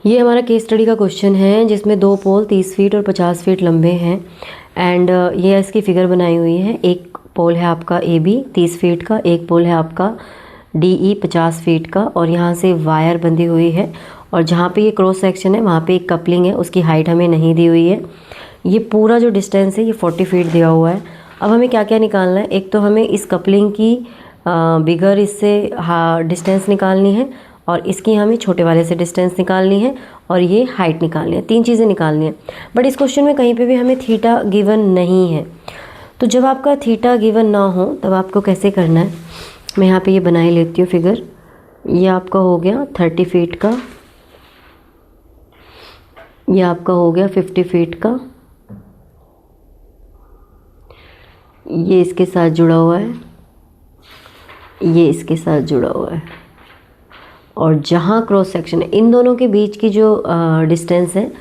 ये हमारा case study का क्वेश्चन है जिसमें दो पोल 30 फीट और 50 फीट लंबे हैं एंड ये इसकी फिगर बनाई हुई है। एक पोल है आपका ए बी 30 फीट का, एक पोल है आपका डी ई 50 फीट का और यहाँ से वायर बंधी हुई है और जहाँ पे ये क्रॉस सेक्शन है वहाँ पे एक कपलिंग है, उसकी हाइट हमें नहीं दी हुई है। ये पूरा जो डिस्टेंस है ये 40 फीट दिया हुआ है। अब हमें क्या क्या निकालना है, एक तो हमें इस कपलिंग की बिगर इससे डिस्टेंस निकालनी है और इसकी हमें छोटे वाले से डिस्टेंस निकालनी है और ये हाइट निकालनी है। तीन चीज़ें निकालनी है। बट इस क्वेश्चन में कहीं पे भी हमें थीटा गिवन नहीं है। तो जब आपका थीटा गिवन ना हो तब आपको कैसे करना है, मैं यहाँ पे ये बना ही लेती हूँ फिगर। ये आपका हो गया 30 फीट का, ये आपका हो गया 50 फीट का, ये इसके साथ जुड़ा हुआ है, ये इसके साथ जुड़ा हुआ है और जहाँ क्रॉस सेक्शन है इन दोनों के बीच की जो डिस्टेंस है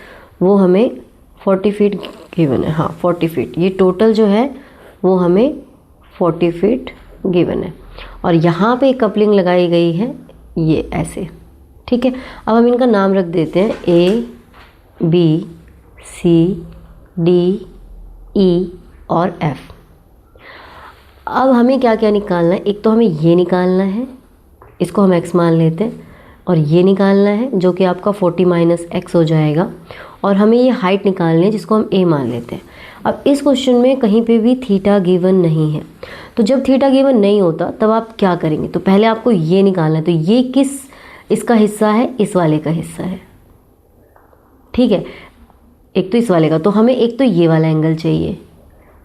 वो हमें 40 फीट गिवन है। हाँ 40 फीट, ये टोटल जो है वो हमें 40 फीट गिवन है और यहाँ पे एक कपलिंग लगाई गई है ये ऐसे। ठीक है, अब हम इनका नाम रख देते हैं A B C D E और एफ। अब हमें क्या क्या निकालना है, एक तो हमें ये निकालना है, इसको हम x मान लेते हैं और ये निकालना है जो कि आपका 40 माइनस x हो जाएगा और हमें ये हाइट निकालनी है जिसको हम a मान लेते हैं। अब इस क्वेश्चन में कहीं पे भी थीटा गिवन नहीं है, तो जब थीटा गिवन नहीं होता तब आप क्या करेंगे, तो पहले आपको ये निकालना है। तो ये किस इसका हिस्सा है, इस वाले का हिस्सा है। ठीक है, एक तो इस वाले का, तो हमें एक तो ये वाला एंगल चाहिए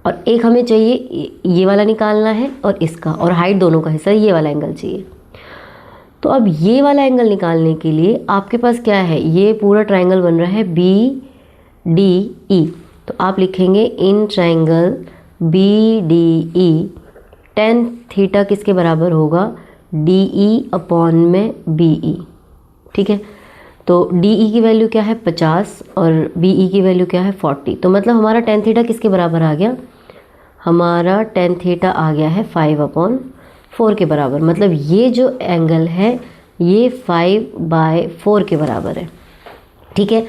और एक हमें चाहिए ये वाला निकालना है और इसका, और हाइट दोनों का हिस्सा ये वाला एंगल चाहिए। तो अब ये वाला एंगल निकालने के लिए आपके पास क्या है, ये पूरा ट्रायंगल बन रहा है बी डी ई, तो आप लिखेंगे in triangle B D E tan theta किसके बराबर होगा, डी ई अपॉन में बी ई। ठीक है, तो डी ई की वैल्यू क्या है 50 और बी ई की वैल्यू क्या है 40। तो मतलब हमारा tan थीटा किसके बराबर आ गया, हमारा tan थीटा आ गया है 5/4 के बराबर। मतलब ये जो एंगल है ये 5/4 के बराबर है। ठीक है,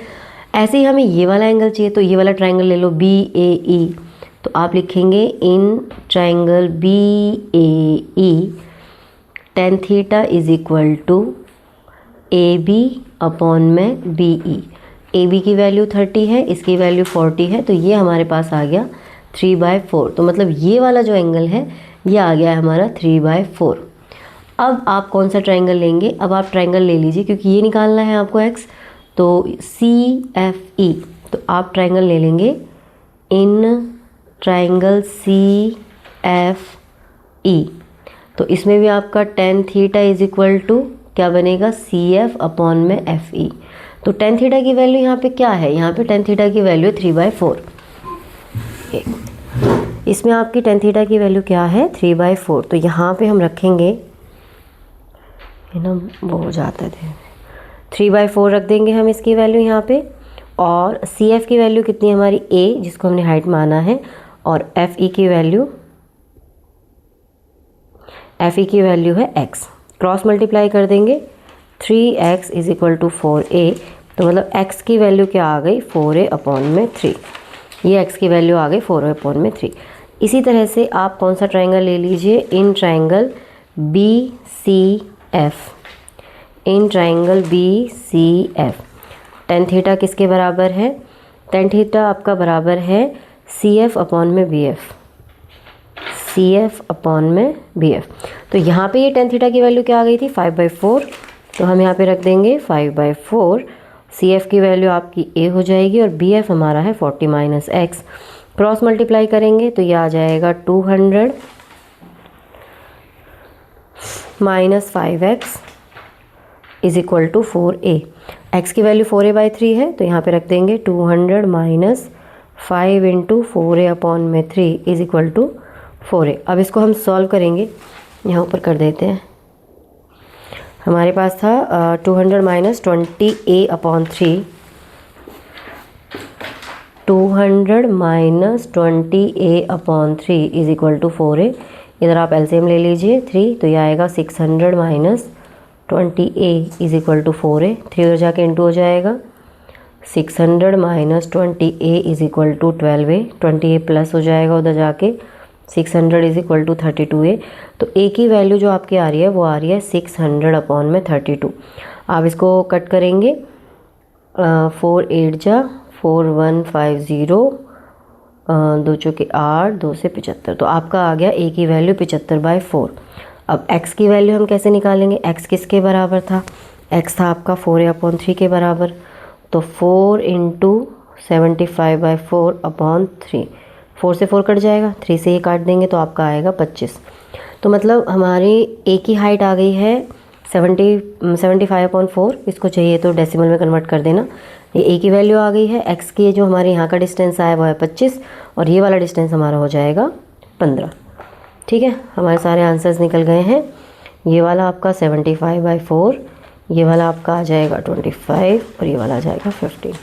ऐसे ही हमें ये वाला एंगल चाहिए, तो ये वाला ट्रायंगल ले लो बी ए ई, तो आप लिखेंगे in triangle B A E tan theta is equal to A B upon में बी ई। ए बी की वैल्यू 30 है, इसकी वैल्यू 40 है, तो ये हमारे पास आ गया 3/4। तो मतलब ये वाला जो एंगल है ये आ गया है हमारा 3/4। अब आप कौन सा ट्रायंगल लेंगे, अब आप ट्रायंगल ले लीजिए क्योंकि ये निकालना है आपको x, तो सी एफ ई, तो आप ट्रायंगल ले लेंगे in triangle C F E. तो इसमें भी आपका tan theta is equal to क्या बनेगा, सी एफ अपॉन में एफ ई। तो tan थीटा की वैल्यू यहाँ पे क्या है, यहाँ पे tan थीटा की वैल्यू 3/4। इसमें आपकी tan थीटा की वैल्यू क्या है 3/4। तो यहाँ पे हम रखेंगे, है ना वो हो जाता है 3/4 रख देंगे हम इसकी वैल्यू यहाँ पे। और सी एफ की वैल्यू कितनी है हमारी a, जिसको हमने हाइट माना है, और एफ ई की वैल्यू है x। क्रॉस मल्टीप्लाई कर देंगे 3x is equal to 4a। तो मतलब x की वैल्यू क्या आ गई 4a अपॉन में 3, ये x की वैल्यू आ गई 4a अपॉन में 3। इसी तरह से आप कौन सा ट्रायंगल ले लीजिए, in triangle B C F, in triangle B C F tan theta किसके बराबर है, tan थीटा आपका बराबर है सी एफ अपॉन में B F, C F upon में बी एफ। तो यहाँ पे ये tan थीटा की वैल्यू क्या आ गई थी 5/4, तो हम यहाँ पे रख देंगे 5/4। सी एफ की वैल्यू आपकी a हो जाएगी और बी एफ हमारा है 40 माइनस एक्स। क्रॉस मल्टीप्लाई करेंगे तो ये आ जाएगा 200 minus 5x is equal to 4a। x की वैल्यू 4a/3 है, तो यहाँ पे रख देंगे 200 माइनस 5 इंटू 4a अपॉन में 3 इज इक्वल टू 4a। अब इसको हम सॉल्व करेंगे, यहाँ ऊपर कर देते हैं। हमारे पास था 200 minus 20a upon 3, 200 minus 20a upon 3 is equal to 4a। इधर आप एलसीएम ले लीजिए 3, तो ये आएगा 600 minus 20a is equal to 4a, 3 उधर जाके इंटू हो जाएगा, 600 minus 20a is equal to 12a, 20a plus हो जाएगा उधर जाके, 600 इज इक्वल टू 32a। तो a की वैल्यू जो आपकी आ रही है वो आ रही है 600 अपॉन में 32। आप इसको कट करेंगे, 4 8 जा 4150, 2 चौके 8, 2 से 75, तो आपका आ गया a की वैल्यू 75/4। अब x की वैल्यू हम कैसे निकालेंगे, x किसके बराबर था, x था आपका 4a/3 के बराबर, तो 4 इंटू 75/4 अपॉन 3, 4 से 4 कट जाएगा, 3 से ये काट देंगे तो आपका आएगा 25। तो मतलब हमारी a की हाइट आ गई है 75/4, इसको चाहिए तो डेसिमल में कन्वर्ट कर देना। ये a की वैल्यू आ गई है, x की जो हमारे यहाँ का डिस्टेंस आया वो है 25 और ये वाला डिस्टेंस हमारा हो जाएगा 15। ठीक है, हमारे सारे आंसर्स निकल गए हैं। ये वाला आपका 75/4, ये वाला आपका आ जाएगा 25 और ये वाला आ जाएगा 15।